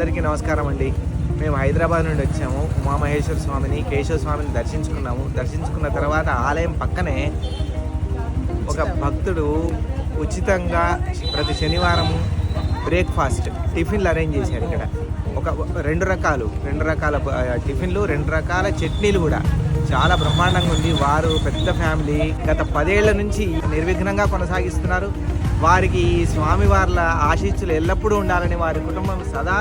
అందరికీ నమస్కారం అండి. మేము హైదరాబాద్ నుండి వచ్చాము. ఉమామహేశ్వర స్వామిని, కేశవ స్వామిని దర్శించుకున్నాము. దర్శించుకున్న తర్వాత ఆలయం పక్కనే ఒక భక్తుడు ఉచితంగా ప్రతి శనివారం బ్రేక్ఫాస్ట్ టిఫిన్లు అరేంజ్ చేశారు. ఇక్కడ ఒక రెండు రకాల టిఫిన్లు, 2 రకాల చట్నీలు కూడా చాలా బ్రహ్మాండంగా ఉంది. వారు పెద్ద ఫ్యామిలీ, గత 10 ఏళ్ల నుంచి నిర్విఘ్నంగా కొనసాగిస్తున్నారు. వారికి స్వామివార్ల ఆశీస్సులు ఎల్లప్పుడూ ఉండాలని, వారి కుటుంబం సదా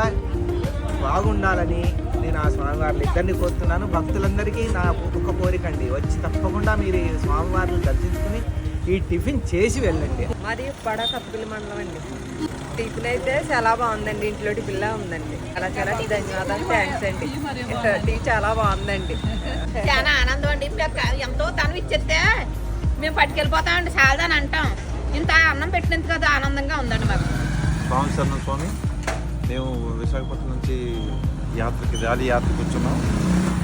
బాగుండాలని నేను ఆ స్వామివార్లు ఇద్దరిని కోరుతున్నాను. భక్తులందరికీ నా ఒక కోరికండి, వచ్చి తప్పకుండా మీరు స్వామివారిని దర్శించుకుని ఈ టిఫిన్ చేసి వెళ్ళండి. మాది పడకప్పల మండలం అండి. టిఫిన్ అయితే చాలా బాగుందండి. ఇంట్లో టిఫిన్లా ఉందండి. చాలా ధన్యవాదాలు, థ్యాంక్స్ అండి. టీ చాలా బాగుందండి. చాలా ఆనందం అండి. ఎంతో తను ఇచ్చేస్తే మేము పట్టుకెళ్ళిపోతామండి, చాలదని అంటాం. ఇంత అన్నం పెట్టినందుకు కదా ఆనందంగా ఉందండి మాకు. రామచరణ స్వామి, మేము విశాఖపట్నం నుంచి ర్యాలీ యాత్రకు వచ్చున్నాం.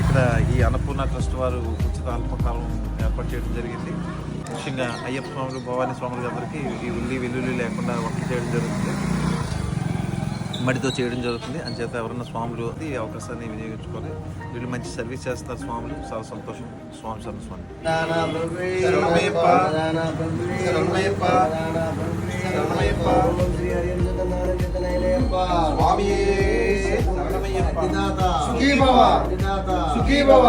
ఇక్కడ ఈ అన్నపూర్ణ ట్రస్ట్ వారు ఉచిత అల్పకాలం ఏర్పాటు చేయడం జరిగింది. ముఖ్యంగా అయ్యప్ప స్వాములు, భవానీ స్వాములు అందరికీ ఈ వెల్లుల్లి లేకుండా వంట చేయడం జరుగుతుంది, మడితో చేయడం జరుగుతుంది. అంచేత ఎవరన్నా స్వాములు ఈ అవకాశాన్ని వినియోగించుకొని వీళ్ళు మంచి సర్వీస్ చేస్తారు. స్వాములు చాలా సంతోషం. స్వామి శరణ స్వామి. సుఖీ భవ